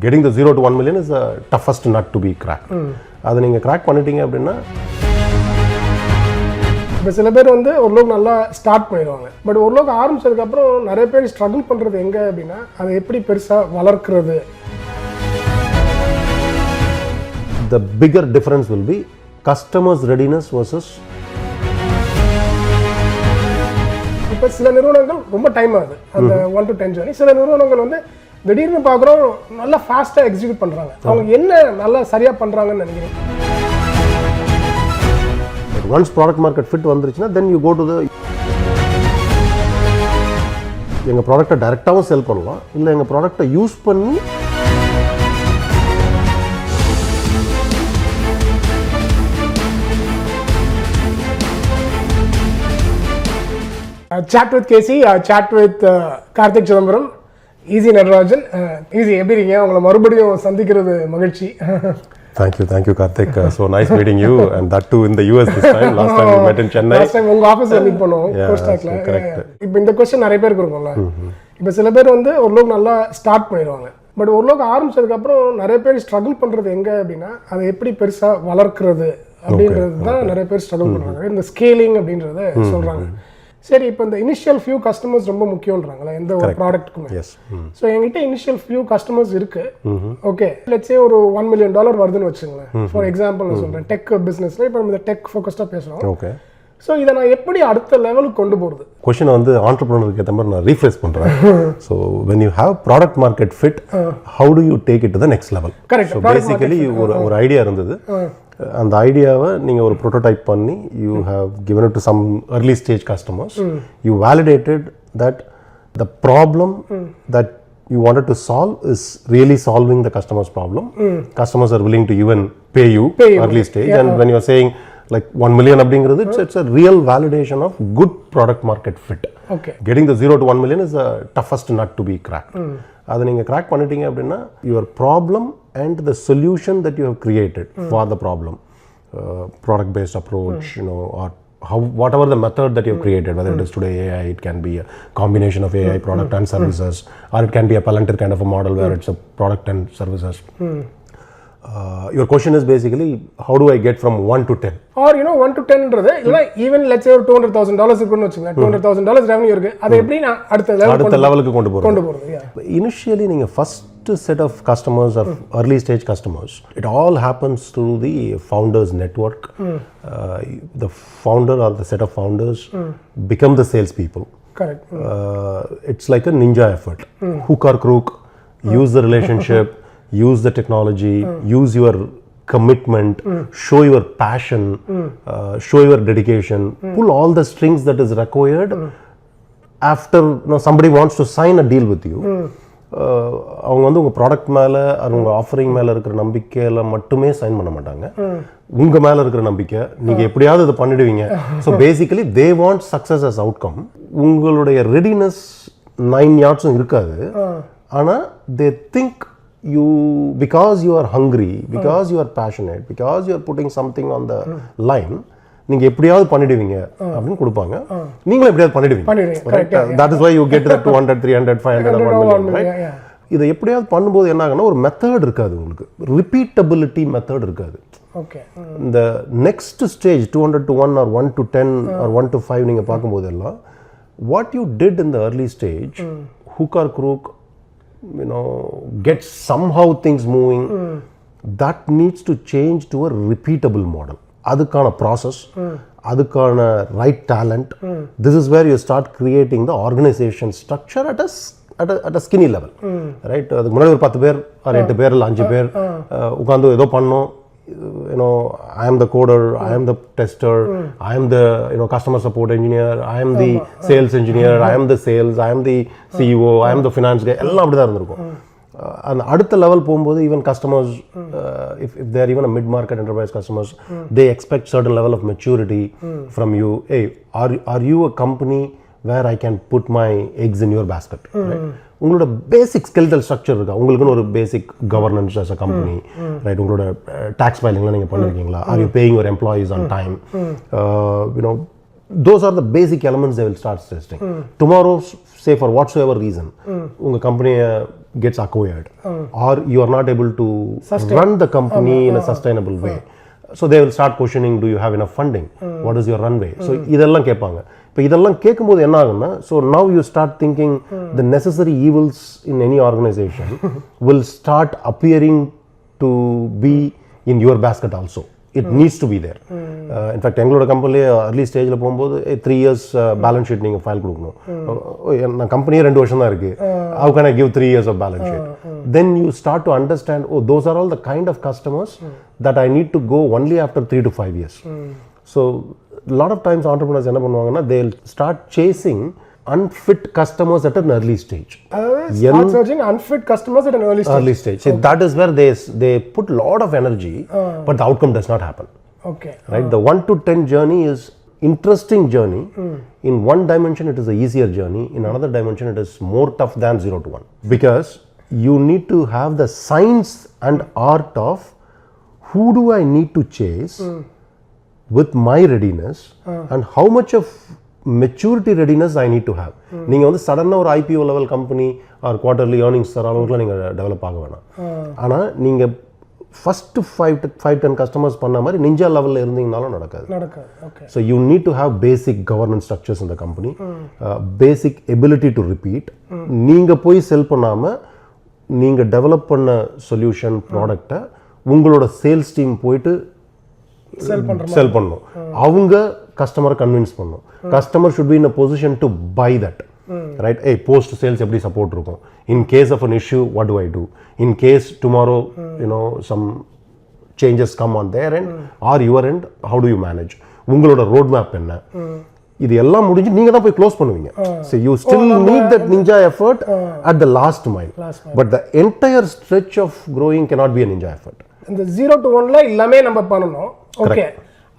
getting the 0 to 1 million is the toughest nut to be cracked. அதை நீங்கள் crack பண்ணிட்டீங்க அப்படின்னா இப்போ சில பேர் வந்து ஓரளவுக்கு நல்லா ஸ்டார்ட் பண்ணிடுவாங்க. பட் ஓரளவுக்கு ஆரம்பிச்சதுக்கப்புறம் நிறைய பேர் ஸ்ட்ரகிள் பண்ணுறது எங்கே அப்படின்னா அதை எப்படி பெருசாக வளர்க்குறது. The bigger difference will be customers readiness versus. இப்போ சில நிறுவனங்கள் ரொம்ப டைம் ஆகுது அந்த 1 to 10 ஜர்னி. சில நிறுவனங்கள் வந்து திடீர்னு பார்க்குறோம் நல்லா ஃபாஸ்ட்டாக எக்ஸிக்யூட் பண்ணுறாங்க. அவங்க என்ன நல்லா சரியாக பண்ணுறாங்கன்னு நினைக்கிறேன். Once product market fit வந்துருச்சுன்னா then you go to the எங்கள் ப்ராடக்டை டைரெக்டாகவும் செல் பண்ணலாம், இல்லை எங்கள் ப்ராடக்டை யூஸ் பண்ணி chat with KC, chat with Karthik Chidambaram, Ezhilarasan Natarajan. Easy, எப்படி இருக்கீங்க? உங்களை மறுபடியும் சந்திக்கிறது மகிழ்ச்சி. Thank you Karthik. So nice meeting you, and that too in the US this time. Last time we met in Chennai. Last time உங்க ஆபீஸ்ல meet பண்ணோம் CoreStackல. இப்போ இந்த क्वेश्चन நிறைய பேருக்கு இருக்கும்ல. இப்போ சில பேர் வந்து ஓரளவுக்கு நல்லா ஸ்டார்ட் பண்ணிடுவாங்க. பட் ஓரளவுக்கு ஆரம்பிச்சதுக்கு அப்புறம் நிறைய பேர் ஸ்ட்ரகிள் பண்றது எங்க அப்படின்னா அதை எப்படி பெருசா வளர்க்கிறது அப்படின்றது தான் நிறைய பேர் ஸ்ட்ரகிள் பண்றாங்க. இந்த ஸ்கேலிங் அப்படின்றத சொல்றாங்க. சரி, இப்போ இந்த இனிஷியல் ஃபியூ கஸ்டமர்ஸ் ரொம்ப முக்கியம்ன்றாங்களா எந்த ஒரு ப்ராடக்ட்டுக்குமே. ஸோ என்கிட்ட இனிஷியல் ஃபியூ கஸ்டமர்ஸ் இருக்கு. ஓகே, லெட்ஸே ஒரு $1 million வருதுன்னு வச்சுங்களேன். ஃபார் எக்ஸாம்பிள் நான் சொல்றேன், டெக் பிஸ்னஸ்ல இப்போ நம்ம இந்த டெக் ஃபோக்கஸ்டாக பேசுகிறோம். ஓகே, ஸோ இதை நான் எப்படி அடுத்த லெவலுக்கு கொண்டு போகிறது? கொஷினை வந்து ஆண்டர்பிரினருக்கு ஏற்ற மாதிரி நான் ரீஃப்ரேஸ் பண்ணுறேன். So when you have product market fit, how do you take it to the next level? Correct. So basically ஒரு ஐடியா இருந்தது. அந்த ஐடியாவை நீங்கள் ஒரு ப்ரோட்டோடைப் பண்ணி you have given it to some early stage customers. You validated that the problem that you wanted to solve is really solving the customer's problem. Customers are willing to even pay you early stage. And when you are saying like 1 million அப்படிங்கிறது, it's a real validation of good product market fit. Okay. Getting the 0 to 1 million is the toughest nut to be cracked. அதை நீங்கள் crack பண்ணிட்டீங்க அப்படின்னா your problem and the solution that you have created for the problem, product based approach, you know, or whatever the method that you have created, whether it is today AI, it can be a combination of AI product and services, or it can be a Palantir kind of a model where it's a product and services. Your question is basically how do I get from 1 to 10? Or you know 1 to 10ன்றது இல்ல even let's say ஒரு $200,000 இருக்குன்னு வெச்சுங்க. $200,000 revenue இருக்கு. அதை எப்படி நான் அடுத்த லெவலுக்கு கொண்டு போறது? Initially நீங்க first set of customers or early stage customers, it all happens through the founders network. The founder or the set of founders become the sales people. Correct. It's like a ninja effort. Hook or crook, use the relationship, use the technology, use your commitment, show your passion, show your dedication, pull all the strings that is required after somebody wants to sign a deal with you. அவங்க வந்து உங்கள் product மேலே அவங்க offering மேலே இருக்கிற நம்பிக்கையில் மட்டுமே sign பண்ண மாட்டாங்க. உங்கள் மேலே இருக்கிற நம்பிக்கை, நீங்கள் எப்படியாவது இதை பண்ணிடுவீங்க. So basically they want success as outcome. உங்களுடைய ரெடினஸ் 9 yards இருக்காது. ஆனால் they think you, because you are hungry, because you are passionate, because you are putting something on the line, நீங்க எப்படியாவது பண்ணிடுவீங்க அப்படின்னு கொடுப்பாங்க. நீங்களும் எப்படியாவது பண்ணிடுவீங்க. That is why you get to the 200, 300, 500 or 1 million, right? இதை எப்படியாவது பண்ணும்போது என்ன ஆகும்னா ஒரு மெத்தட் இருக்காது, உங்களுக்கு ரிப்பீட்டபிலிட்டி மெத்தட் இருக்காது. ஓகே, இந்த next stage 200 to 1 or 1 to 10 or 1 to 5 நீங்க பார்க்கும்போது எல்லாம் what you did in the early stage, hook or crook, you know, get somehow things moving, that needs to change to a repeatable model. அதுக்கான process, அதுக்கான right talent, this is where you start creating the organization structure at a skinny level, right? அதுக்கு முன்னாடி ஒரு 10 பேர் or 8 பேர் இல்ல 5 பேர் உட்கார்ந்து ஏதோ பண்ணோம். You know, I am the coder, I am the tester, I am the customer support engineer, I am the sales engineer, I am the sales, I am the CEO, I am the finance guy, எல்லாம் அப்படிதான் இருந்திருக்கும். அந்த அடுத்த level போகும்போது even customers, if they are even a mid market enterprise customers, they expect certain level of maturity from you. Hey, are you a company where I can put my eggs in your basket, right? உங்களோட பேசிக் skeletal structure இருக்கா? உங்களுக்குன்னு ஒரு basic governance as a company, right? உங்களோட tax ஃபைலிங்லாம் நீங்கள் பண்ணிருக்கீங்களா? Are you paying your employees on time? You know, those are the basic elements they will start testing. Tomorrow, say for whatsoever reason, உங்கள் கம்பெனியை gets acquired or you are not able to run the company in a sustainable way. So they will start questioning, do you have enough funding? What is your runway? So இதெல்லாம் கேட்பாங்க. இப்போ இதெல்லாம் கேட்கும்போது என்ன ஆகும்னா, so now you start thinking the necessary evils in any organization will start appearing to be in your basket also. It needs to be there. In fact, எங்களோட கம்பெனிலே early stageல போகும்போது 3 years balance sheet நீங்கள் file கொடுக்கணும். நான் கம்பெனியே 2 வருஷம் தான் இருக்கு. How can I give 3 years of balance sheet? Then you start to understand, oh, those are all the kind of customers that I need to go only after 3 to 5 years. So a lot of times entrepreneurs என்ன பண்ணுவாங்கன்னா, they'll start chasing unfit customers at an early stage. Start searching unfit customers at an early stage. See, that is where they put a lot of energy, but the outcome does not happen. Okay. Right? The 1 to 10 journey is interesting journey. In one dimension, it is a easier journey. In another dimension, it is more tough than 0 to 1. Because you need to have the science and art of who do I need to chase with my readiness and how much of maturity readiness I need to have. நீங்கள் வந்து சடனாக ஒரு IPO level company or quarterly earnings தர அளவுக்குலாம் நீங்கள் develop ஆக வேணாம். ஆனால் நீங்கள் ஃபஸ்ட்டு 5-10 கஸ்டமர்ஸ் பண்ண மாதிரி நிஞ்சா லெவலில் இருந்தீங்கனாலும் நடக்காது. So you need to have basic governance structures இந்த company, basic ability to repeat. நீங்கள் போய் செல் பண்ணாமல் நீங்கள் டெவலப் பண்ண சொல்யூஷன் ப்ராடக்டை உங்களோட சேல்ஸ் டீம் போயிட்டு செல் பண்ணணும். அவங்க கஸ்டமரை கன்வின்ஸ் பண்ணணும். Customer should be in a position to buy that. Right? Post sales எப்படி சப்போர்ட் இருக்கும்? In case of an issue, what do I do? In case tomorrow some changes come on their end or your end, how do you manage? உங்களோட road map என்ன? இது எல்லாம் முடிஞ்சு நீங்க தான் போய் க்ளோஸ் பண்ணுவீங்க. So you still need that ninja effort at the last mile. But the entire stretch of growing cannot be a ninja effort. இந்த 0 to 1ல எல்லாமே நம்ம பண்ணணும். ஓகே.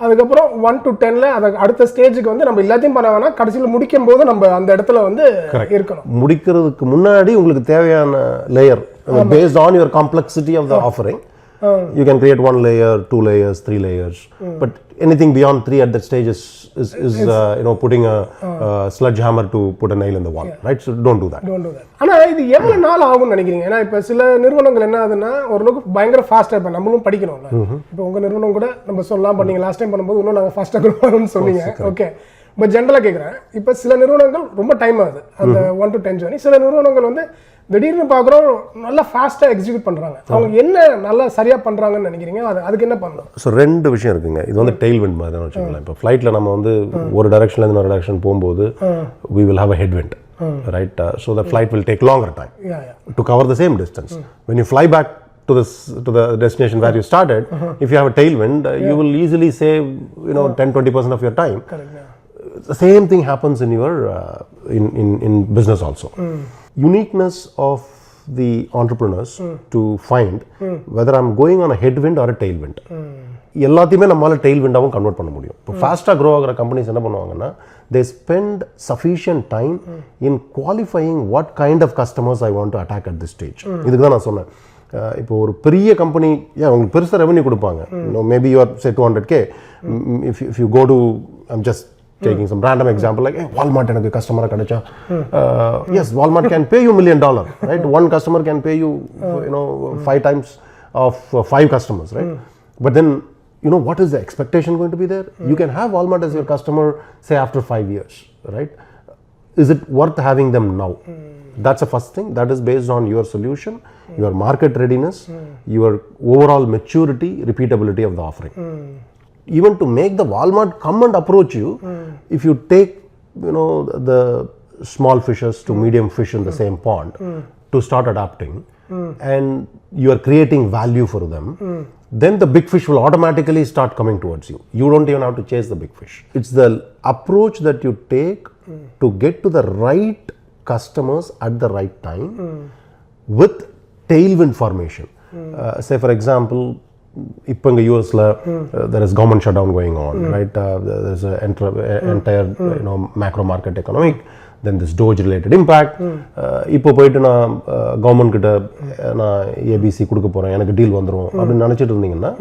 அதுக்கப்புறம் 1 to 10ல அடுத்த ஸ்டேஜுக்கு வந்து நம்ம எல்லாத்தையும் பண்ண வேணாம். கடைசியில் முடிக்கும் போது நம்ம அந்த இடத்துல வந்து இருக்கணும். முடிக்கிறதுக்கு முன்னாடி உங்களுக்கு தேவையான layer based on your complexity of the offering. You can create 1 layer, 2 layers, 3 layers. But anything beyond 3 at that stage is putting a sledgehammer to put a nail in the wall, right? So don't do that. ஆனா இது எவ்வளவு நாள் ஆகும்னு நினைக்கிறீங்க? ஏன்னா இப்ப சில நிறுவனங்கள் என்ன ஆகுதுன்னா, ஓரளவுக்கு பயங்கர ஃபாஸ்டா இப்ப நம்மளும் படிக்கணும்ல. இப்போ உங்க நிறுவனம் கூட நம்ம சொல்லலாம் பண்ணீங்க லாஸ்ட் டைம் பண்ணும்போது இன்னும் நாங்க ஃபாஸ்டா கொடுப்போம்னு சொன்னீங்க. ஓகே. பட் ஜென்ரலா கேக்குறேன், இப்ப சில நிறுவனங்கள் ரொம்ப டைம் ஆகுது அந்த 1 to 10 ஜர்னி. சில நிறுவனங்கள் வந்து திடீர்னு பார்க்குறோம் நல்லா ஃபாஸ்ட்டாக எக்ஸிக்யூட் பண்ணுறாங்க. அவங்க என்ன நல்லா சரியாக பண்ணுறாங்கன்னு நினைக்கிறீங்க? அதுக்கு என்ன பண்ணணும்? ஸோ 2 விஷயம் இருக்குங்க. இது வந்து டெயில் விண்ட் மாதிரி தான் வச்சுக்கலாம். இப்போ ஃப்ளைட்டில் நம்ம வந்து ஒரு டைரக்ஷன்லேருந்து இன்னொரு டைரக்ஷன் போகும்போது we will have a headwind, right? So the flight will take longer time to cover the same distance. When you fly back to the destination where you started, if you have a tailwind, you will easily save 10-20% of your time. The same thing happens in your in business also. Uniqueness of the entrepreneurs to find whether I'm going on a headwind or a tailwind. எல்லாத்தையுமே நம்மளால tailwind-ஆவும் convert பண்ண முடியும். இப்போ ஃபாஸ்ட்டாக grow ஆகிற companies என்ன பண்ணுவாங்கன்னா, they spend sufficient time in qualifying what kind of customers I want to attack at this stage. இதுக்கு தான் நான் சொன்னேன். இப்போ ஒரு பெரிய கம்பெனி உங்களுக்கு பெருசாக ரெவன்யூ கொடுப்பாங்க. Maybe you are say 200K. if you go to, I'm just taking some random example, like Walmart எனக்கு கஸ்டமரா கிடைச்சா, yes, Walmart can pay you $1 million, right? One customer can pay you 5 times of 5 customers, right? But then what is the expectation going to be there? You can have Walmart as your customer, say after 5 years, right? Is it worth having them now? That's the first thing. That is based on your solution, your market readiness, your overall maturity, repeatability of the offering. Even to make the Walmart come and approach you, if you take the small fishes to medium fish in the same pond to start adapting, and you are creating value for them, then the big fish will automatically start coming towards you. You don't even have to chase the big fish. It's the approach that you take to get to the right customers at the right time with tailwind formation. Say for example, இப்போ இங்கே யூஎஸில் there is government shutdown going on, right? There is an entire macro market economic, then this DOGE related impact. இப்போ போயிட்டு நான் government கிட்ட நான் ABC கொடுக்க போகிறேன், எனக்கு டீல் வந்துடும் அப்படின்னு நினச்சிட்டு இருந்தீங்கன்னா,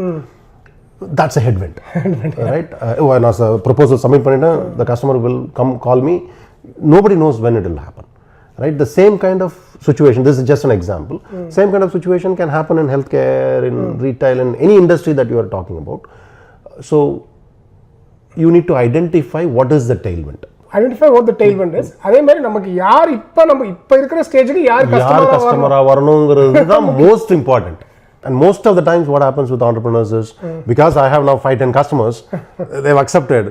that's a headwind, right? நான் ப்ரொபோசல் சப்மிட் பண்ணிட்டேன், the customer will come call me, nobody knows when it will happen. right? The same kind of situation, this is just an example, same kind of situation can happen in healthcare, in retail, in any industry that you are talking about. So you need to identify what is the tailwind. Identify what the tailwind is. அதே மாதிரி நமக்கு யார் நம்ம இப்ப இருக்கிற ஸ்டேஜ்க்கு யார் கஸ்டமரா வரணும்ங்கிறது தான் most important. And most of the times what happens with entrepreneurs is, because I have now 5-10 customers, they've accepted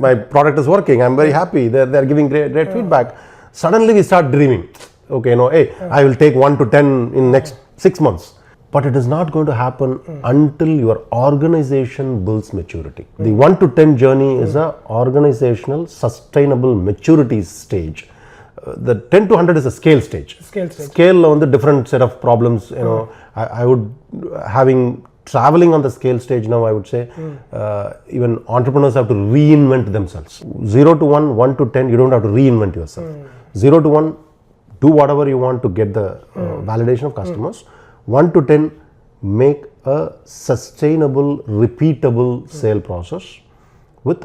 my product is working, I'm very happy, they're giving great feedback. Suddenly we start dreaming, okay, hey, I will take 1 to 10 in next 6 months. But it is not going to happen until your organization builds maturity. The 1 to 10 journey is a organizational sustainable maturity stage. The 10 to 100 is a scale stage. Scale on the different set of problems, I would traveling on the scale stage now, I would say, even entrepreneurs have to reinvent themselves. 0 to 1, 1 to 10, you don't have to reinvent yourself. 0 to 1, do whatever you want to get the validation of customers. 1 to 10, make a sustainable, repeatable sale process with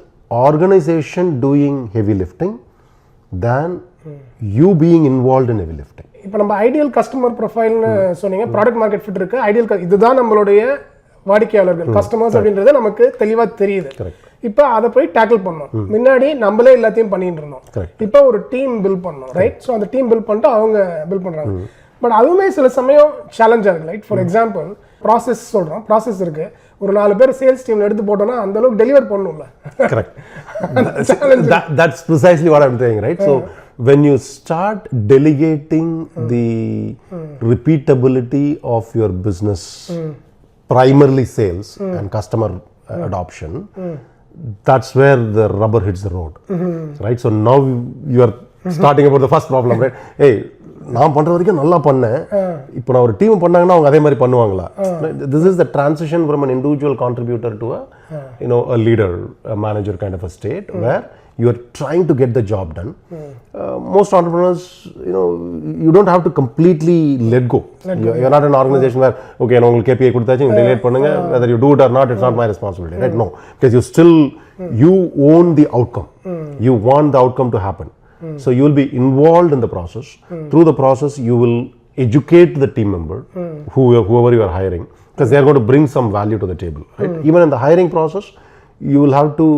organization doing heavy lifting than you being involved in heavy lifting. இப்போ நம்ம ideal customer ப்ரொஃபைல்னு சொன்னீங்க, product market fit இருக்கு, ideal இதுதான் நம்மளுடைய வாடிக்கையாளர்கள் customers அப்படின்றது நமக்கு தெளிவாக தெரியுது. இப்போ அதை போய் டேக்கிள் பண்ணோம். முன்னாடி நம்மளே எல்லாத்தையும் பண்ணிட்டு இருந்தோம், இப்போ ஒரு டீம் பில்ட் பண்ணோம், ரைட்? ஸோ அந்த டீம் பில்ட் பண்ணிட்டு அவங்க பில்ட் பண்ணுறாங்க. பட் அதுவுமே சில சமயம் சேலஞ்சாக இருக்கு, ரைட்? ஃபார் எக்ஸாம்பிள் ப்ராசஸ் சொல்கிறோம், ப்ராசஸ் இருக்கு, ஒரு 4 பேர் சேல்ஸ் டீம்ல எடுத்து போட்டோம்னா அந்த அளவுக்கு டெலிவர் பண்ணணும்ல. Correct. That's precisely what I'm saying, right? So when you start delegating the repeatability of your business, primarily sales and customer adoption, that's where the rubber hits the road, right? So now you are starting about the first problem, right? Hey, நான் பண்ற வரைக்கும் நல்லா பண்ணேன், இப்போ நான் ஒரு team பண்ணாங்கன்னா அவங்க அதே மாதிரி பண்ணுவாங்களா? This is the transition from an individual contributor to a leader, a manager kind of a state, where you are trying to get the job done. Most entrepreneurs, you don't have to completely let go. You're not an organization where, okay, நான் உங்களுக்கு KPI கொடுத்தாச்சு, நீங்க delete பண்ணுங்க, whether you do it or not, it's not my responsibility, right? No, because you own the outcome. You want the outcome to happen. So you will be involved in the process. Through the process, you will educate the team member, whoever you are hiring, because they are going to bring some value to the table, right? Even in the hiring process, you will have to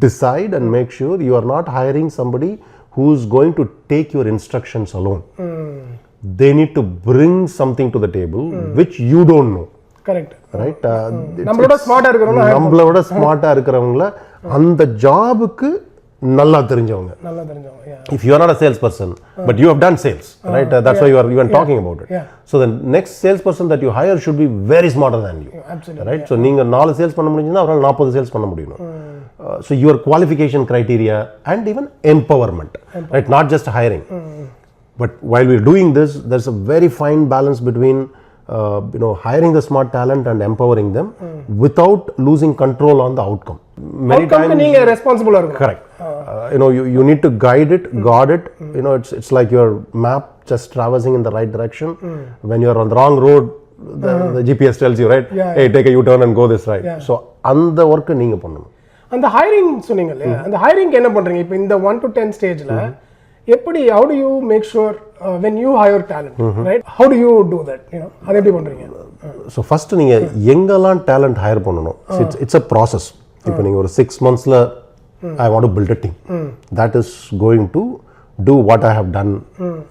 decide and make sure you are not hiring somebody who is going to take your instructions alone. They need to bring something to the table which you don't know. Correct. Right? நம்மளோட ஸ்மார்ட்டா இருக்கிறவங்கள அந்த ஜாபுக்கு நல்லா தெரிஞ்சவங்க. If you are not a salesperson, but you have done sales, right? That's why you are talking about it. So the next salesperson that you hire should be very smarter than you. Absolutely. Right? So நீங்க 4 sales பண்ண முடிஞ்சா அவரால 40 sales பண்ண முடியும். So your qualification criteria and even empowerment, right? Not just hiring. But while we are doing this, there's a very fine balance between hiring the smart talent and empowering them without losing control on the outcome. Many times நீங்க ரெஸ்பான்சிபிளா இருக்கணும். Correct. You need to guide it, guard it. It's like your map just traversing in the right direction. When you are on the wrong road, the GPS tells you, right? Hey, take a U-turn and go this right. So அந்த work நீங்க பண்ணணும். அந்த hiring சொன்னீங்கல்ல, அந்த hiring என்ன பண்றீங்க இப்போ இந்த 1 to 10 ஸ்டேஜ்ல? எப்படி, how do you make sure when you hire talent, right? How do you do that? அது எப்படி பண்றீங்க? So first நீங்க எங்கெல்லாம் talent hire பண்ணணும், it's a process. இப்போ நீங்க ஒரு 6 monthsல I want to build a team that is going to do what I have done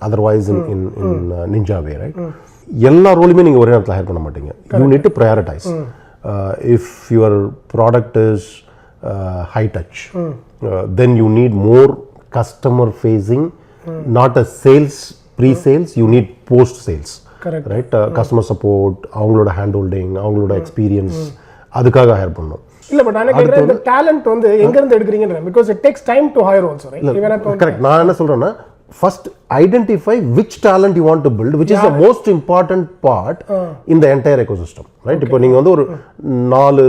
otherwise in Ninja way, right? எல்லா ரோலுமே நீங்க ஒரே நேரத்துல ஹையர் பண்ண மாட்டீங்க. You need to prioritize. If your product is high touch, then you need more customer facing, not a sales, pre-sales, you need post sales. Correct. Right? Customer support, அவங்களோட hand holding, அவங்களோட experience, அதுக்காக higher பண்ணணும். இல்ல, but நான் கேக்குறேன், இந்த talent வந்து எங்க இருந்து எடுக்கறீங்கன்ற, because it takes time to hire also, right? Correct. நான் என்ன சொல்றேன்னா, first identify which talent you want to build, which is the most important part in the entire ecosystem, right? இப்போ நீங்க வந்து ஒரு 4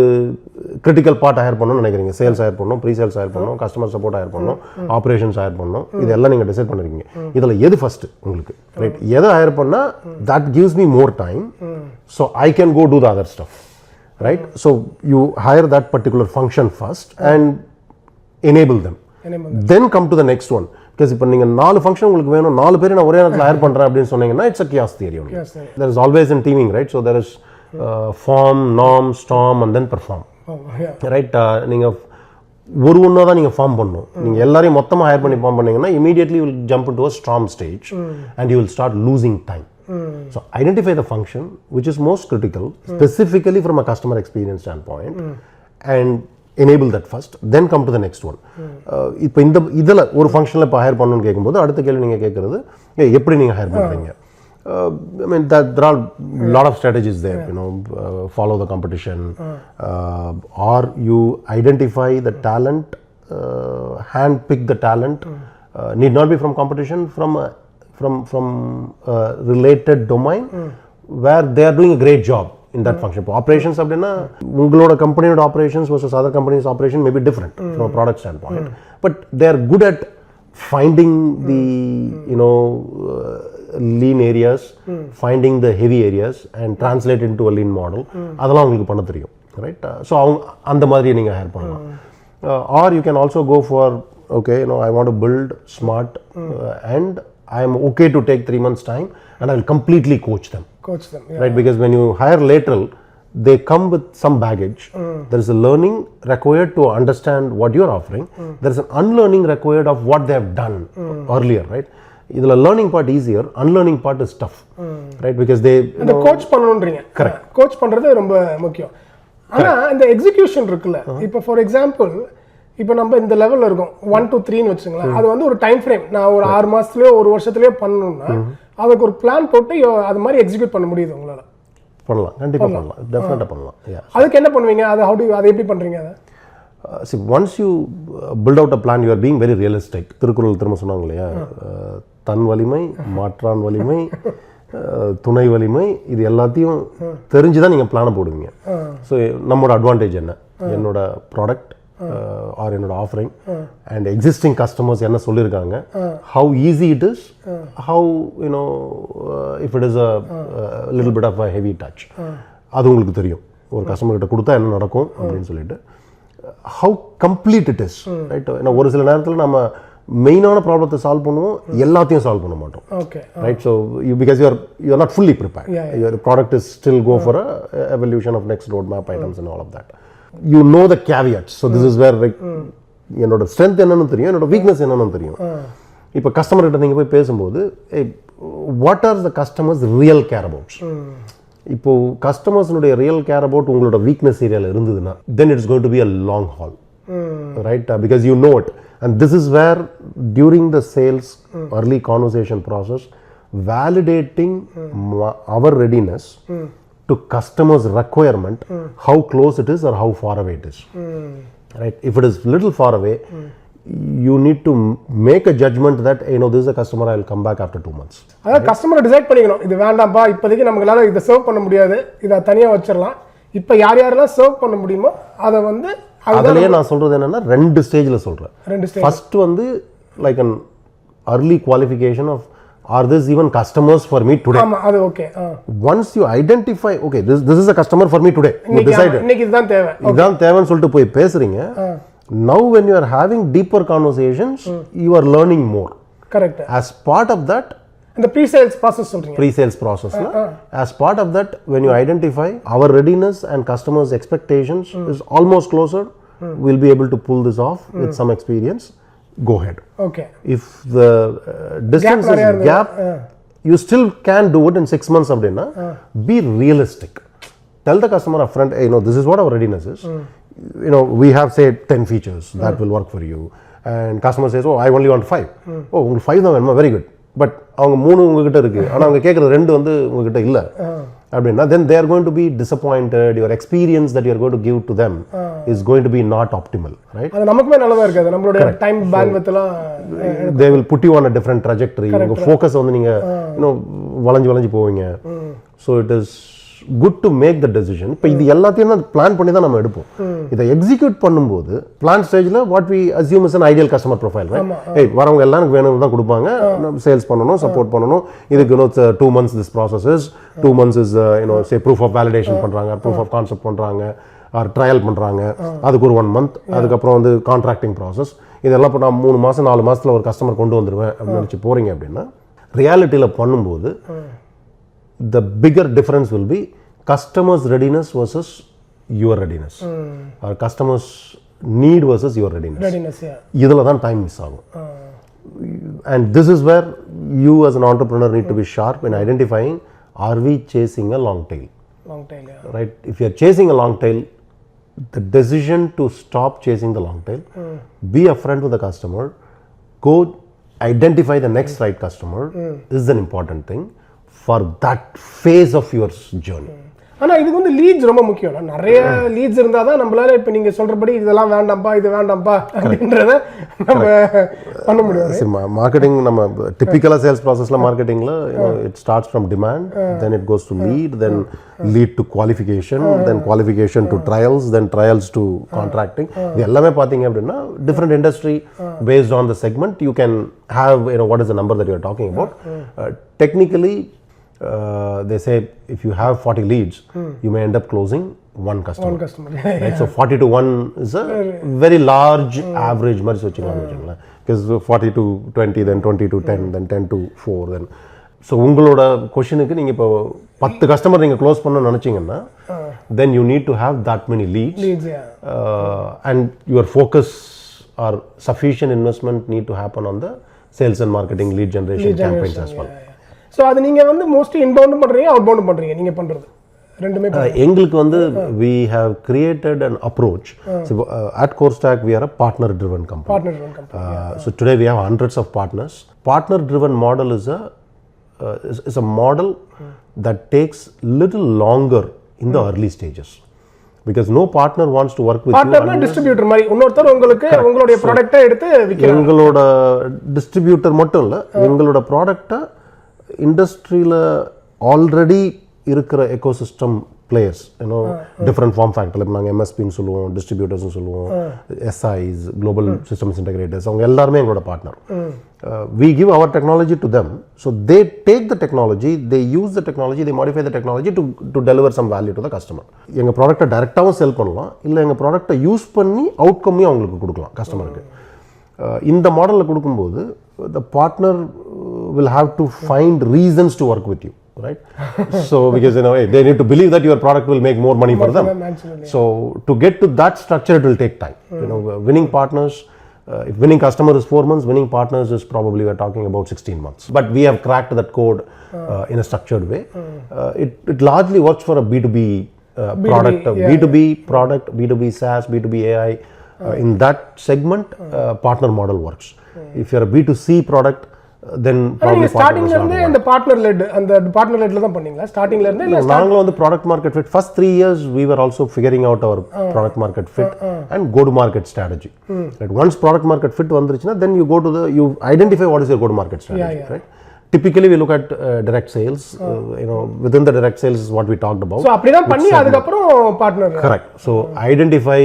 critical part ஹையர் பண்ணனும்னு நினைக்கிறீங்க. Sales higher பண்ணனும், ப்ரீ சேல்ஸ் ஹையர் பண்ணனும், கஸ்டமர் சப்போர்ட் ஹையர் பண்ணனும், ஆபரேஷன்ஸ் ஹையர் பண்ணனும். இதெல்லாம் நீங்க டிசைட் பண்ணிருக்கீங்க. இதல எது ஃபர்ஸ்ட் உங்களுக்கு, ரைட்? எதை ஹையர் பண்ணா that gives me more time so I can go do the other stuff, right? So you hire that particular function first and enable them. Then come to the next one, because இப்போ நீங்கள் 4 function உங்களுக்கு வேணும், 4 பேர் நான் ஒரே நேரத்தில் higher பண்ணுறேன் அப்படின்னு சொன்னீங்கன்னா it's a chaos theory only. There is always in teaming, right? So there is form, norm, storm and then perform. Right? நீங்கள் ஒன்றா தான் நீங்கள் ஃபார்ம் பண்ணணும். நீங்கள் எல்லாரையும் மொத்தமாக ஹையர் பண்ணி ஃபார்ம் பண்ணீங்கன்னா immediately you will jump into a storm stage and you will start losing time. So identify the function which is most critical, specifically from a customer experience standpoint, and enable that first, then come to the next one. இப்போ இதில் ஒரு ஃபங்க்ஷனில் இப்போ higher பண்ணணும்னு கேட்கும்போது அடுத்த கேள்வி நீங்கள் கேட்குறது எப்படி நீங்கள் ஹையர் பண்ணுறீங்க? I mean, there are a lot of strategies there, follow the competition, or you identify the talent, hand pick the talent, need not be from competition, from a related domain where they are doing a great job in that function. Operations அப்படின்னா உங்களோட கம்பெனியோட operations versus other companies operation may be different from a product standpoint, but they are good at finding the lean areas, finding the heavy areas and translate into a lean model. அதெல்லாம் உங்களுக்கு பண்ண தெரியும், right? So அந்த மாதிரி நீங்க higher பண்ணலாம். Or you can also go for, okay, I want to build smart and I am okay to take 3 months time and I will completely coach them. Yeah. Right? Because when you hire lateral, they come with some baggage. There is a learning required to understand what you are offering. There is an unlearning required of what they have done earlier, right? இதுல learning part easier, unlearning part is tough, right? Because they அந்த coach பண்ணணும்ன்றீங்க. Correct. Coach பண்றது ரொம்ப முக்கியம். ஆனா இந்த execution இருக்குல்ல, இப்போ for example இப்போ நம்ம இந்த லெவல்ல இருக்கோம் 1 to 3 ன்னு வச்சுங்களேன், அது வந்து ஒரு டைம் ஃப்ரேம், நான் ஒரு 6 மாசத்துலயோ ஒரு வருஷத்துலயோ பண்ணணும்னா அதுக்கு ஒரு பிளான் போட்டு அது மாதிரி எக்ஸிக்யூட் பண்ண முடியுது உங்களால? பண்ணலாம், கண்டிப்பா பண்ணலாம், டெஃபினட்டா பண்ணலாம். அதுக்கு என்ன பண்ணுவீங்க? அதை எப்படி பண்றீங்க? see, once you build out a plan, you are being very realistic. Thirukkural திரும்ப சொன்னாங்க இல்லையா, தன் வலிமை, மாற்றான் வலிமை, துணை வலிமை, இது எல்லாத்தையும் தெரிஞ்சுதான் நீங்க பிளான போடுவீங்க. ஸோ நம்மளோட அட்வான்டேஜ் என்ன, என்னோட ப்ராடக்ட் ஆர் என்னோட ஆஃபரிங் அண்ட் எக்ஸிஸ்டிங் கஸ்டமர்ஸ் என்ன சொல்லியிருக்காங்க, how easy it is, how if it is a little bit of a heavy touch, அது உங்களுக்கு தெரியும். ஒரு கஸ்டமர்கிட்ட கொடுத்தா என்ன நடக்கும் அப்படின்னு சொல்லிட்டு, how complete it is, right? ஏன்னா ஒரு சில நேரத்தில் நம்ம மெயினான ப்ராப்ளத்தை சால்வ் பண்ணுவோம், எல்லாத்தையும் சால்வ் பண்ண மாட்டோம், right? So because you are not fully prepared, your product is still go for a evolution of next road map items and all of that. You know the caveats. So this is where என்னோட strength என்னன்னு தெரியும், என்னோட weakness என்னன்னு தெரியும். இப்போ customer கிட்ட நீங்க போய் பேசும்போது, what are the customers real care அபவுட்ஸ்? இப்போ கஸ்டமர்ஸ்னுடைய ரியல் கேர் அபவுட் உங்களோட வீக்னஸ் ஏரியாவில் இருந்ததுன்னா then it's going to be a long haul, right? Because you know it, and this is where during the sales early conversation process, validating our readiness to customers' requirement, how close it is or how far away it is, right? If it is little far away, you need to make a judgment that this is a customer, I will come back after 2 months. அத customer decide பண்ணிக்கணும், இது வேண்டாம்ப்பா, இப்போதைக்கு நம்மளால இதை serve பண்ண முடியாது, இதை தனியா வச்சிரலாம். இப்போ யாரெல்லாம் சர்வ் பண்ண முடியுமோ அதை வந்து அதுலயே நான் சொல்றது என்னன்னா 2 ஸ்டேஜ்ல சொல்றேன். ஃபர்ஸ்ட் வந்து like an early qualification of, are this even customers for me today? அது okay. Once you identify, okay, this is a customer for me today, you decided இன்னைக்கு இதுதான் தேவை, இதுதான் தேவைன்னு சொல்லிட்டு போய் பேசுறீங்க. Now when you are having deeper conversations, you are learning more. Correct. As part of that, the pre-sales process சொல்றீங்க, pre-sales process as part of that, when you identify our readiness and customers expectations is almost closer, we'll be able to pull this off with some experience. Go ahead. Okay. If the distance is gap, you still can do it in 6 months அப்படின்னா, be realistic. Tell the customer upfront, hey, this is what our readiness is. We have say 10 features that will work for you, and customer says, oh, I only want 5. Oh, உங்களுக்கு 5 தான் வேணுமா, very good. But அவங்க 3 உங்ககிட்ட இருக்கு, ஆனா அவங்க கேட்குற 2 வந்து உங்ககிட்ட இல்ல அப்படின்னா, then they are going to be disappointed. Your experience that you are going to give to them is going to be not optimal, right? அது நமக்குமே நல்லதா இருக்காது, நம்மளோட டைம் பேண்ட்வித் எல்லாம் they will put you on a different trajectory. உங்க focus வந்து நீங்க வளைஞ்சு போவீங்க. So it is good to make the decision. இப்போ இது எல்லாத்தையும் தான் பிளான் பண்ணி தான் நம்ம எடுப்போம். இதை எக்ஸிக்யூட் பண்ணும்போது பிளான் ஸ்டேஜ்ல what we assume is an ideal customer profile, right? ஏய், வரவங்க எல்லாம் எனக்கு வேணும்னு தான் கொடுப்பாங்க, சேல்ஸ் பண்ணணும், சப்போர்ட் பண்ணணும், இதுக்கு 2 months this process is, 2 months is say proof of validation பண்றாங்க, proof of concept பண்றாங்க, ஆர் ட்ரையல் பண்ணுறாங்க, அதுக்கு ஒரு 1 month, அதுக்கப்புறம் வந்து கான்ட்ராக்டிங் ப்ராசஸ், இதெல்லாம் இப்போ நான் 3 மாதம் 4 மாதத்தில் ஒரு கஸ்டமர் கொண்டு வந்துடுவேன் அப்படின்னு நினச்சி போகிறீங்க அப்படின்னா ரியாலிட்டியில் பண்ணும்போது the bigger difference will be customers' readiness versus your readiness, or customers' need versus your readiness. இதில் தான் டைம் மிஸ் ஆகும். And this is where you as an entrepreneur need to be sharp in identifying, are we chasing a long tail? Right? If you are chasing a long tail, the decision to stop chasing the long tail, be upfront with the customer, go identify the next right customer is an important thing for that phase of your journey. ஆனால் இதுக்கு வந்து leads ரொம்ப முக்கியம். நிறைய leads இருந்தால் தான் நம்மளால இப்போ நீங்கள் சொல்கிறபடி இதெல்லாம் வேண்டாம்ப்பா இது வேண்டாம்ப்பா அப்படின்றத நம்ம பண்ண முடியும். மார்க்கெட்டிங் நம்ம டிப்பிக்கலாக சேல்ஸ் ப்ராசஸில் மார்க்கெட்டிங்கில் it starts from demand, then it goes to lead, then lead to qualification, then qualification to trials, then trials to contracting. இது எல்லாமே பார்த்தீங்க அப்படின்னா different industry based on the segment you can have what is the number that you are talking about. Technically, they say if you have 40 leads, you may end up closing one customer. Right? So 40 to 1 is a very large average மாதிரி வச்சுக்கலாம். Because 40 to 20, then 20 to 10, then 10 to 4, then so உங்களோட கொஷனுக்கு நீங்கள் இப்போ 10 customer நீங்கள் close பண்ணணும்னு நினச்சிங்கன்னா then you need to have that many leads, and your focus or sufficient investment need to happen on the sales and marketing lead generation campaigns as well. So அது நீங்கள் வந்து mostly இன்பவுண்டும் பண்ணுறீங்க, அவுட்பவுண்டும் பண்ணுறீங்க, நீங்கள் பண்ணுறது ரெண்டுமே. எங்களுக்கு வந்து we have created an approach. So at CoreStack we are a partner driven company. So today we have hundreds of partners. Partner driven model is a model that takes little longer in the early stages, because no partner wants to work with you. Partner distributor மாதிரி இன்னொருத்தர் உங்களுக்கு உங்களுடைய ப்ராடக்ட்டை எடுத்து விற்கிறாங்க. எங்களோட distributor மட்டும் இல்லை, எங்களோட ப்ராடக்ட்டை இண்டஸ்ட்ரியில் ஆல்ரெடி இருக்கிற ecosystem players, different form factor, இப்போ நாங்கள் எம்எஸ்பின்னு சொல்லுவோம், டிஸ்ட்ரிபியூட்டர்ஸ்னு சொல்லுவோம், எஸ்ஐஸ், குளோபல் சிஸ்டம்ஸ் இன்டகிரேட்டர்ஸ், அவங்க எல்லாருமே எங்களோட partner. We give our technology to them, so they take the technology, they use the technology, they modify the technology to deliver some value to the customer. எங்கள் ப்ராடக்ட்டை டைரெக்டாகவும் செல் பண்ணலாம், இல்லை எங்கள் ப்ராடக்ட்டை யூஸ் பண்ணி அவுட்கம்மையும் அவங்களுக்கு கொடுக்கலாம் கஸ்டமருக்கு. இந்த மாடலில் கொடுக்கும்போது the partner will have to find reasons to work with you, right? So because they need to believe that your product will make more money for them. So to get to that structure, it will take time. Winning partners, if winning customer is 4 months, winning partners is probably we are talking about 16 months. But we have cracked that code in a structured way. It largely works for a B2B product, B2B product, B2B SaaS, B2B AI. In that segment, partner model works. If you are a B2C product, then probably ஸ்டார்டிங்ல இருந்தே இந்த partner let, அந்த partner லெட்ல தான் பண்ணீங்களா ஸ்டார்டிங்ல இருந்தே? இல்ல நாங்களும் வந்து product market fit first 3 years we were also figuring out our product market fit and go to market strategy. Right? Once product market fit வந்துருச்சுனா then you go to you identify what is your go to market strategy, right? Typically we look at direct sales, within the direct sales is what we talked about. So அப்படி தான் பண்ணி அதுக்கு அப்புறம் partner. Correct. So identify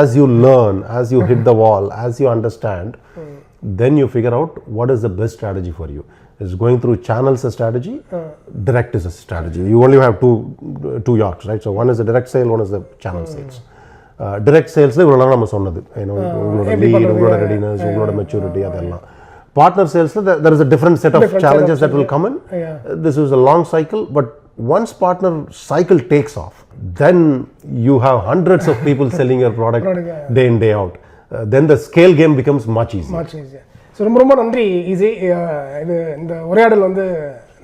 as you learn, as you hit the wall, as you understand, then you figure out what is the best strategy for you. Is going through channels a strategy, direct is a strategy. You only have two yards, right? So one is the direct sale, one is the channel sales. Direct sales la ivrala nama sonnadu, ungaloda lead, ungaloda readiness, ungaloda maturity adella. Partner sales there is a different set of challenges that will come in. This is a long cycle, but once partner cycle takes off, then you have hundreds of people selling your product day in day out. Then the scale game becomes much easier. So ரொம்ப நன்றி easy. இது இந்த உரையாடல் வந்து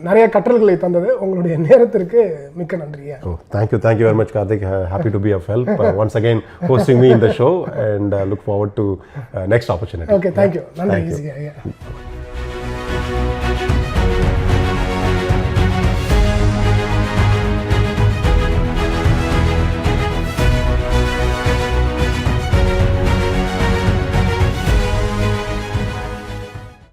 நிறைய கற்றல்களை தந்தது. உங்களுடைய நேரத்திற்கு மிக்க நன்றி. Thank you very much, Karthik. Happy to be of help. Once again hosting me in the show, and look forward to next opportunity. Okay, thank you. நன்றி ஈஸி.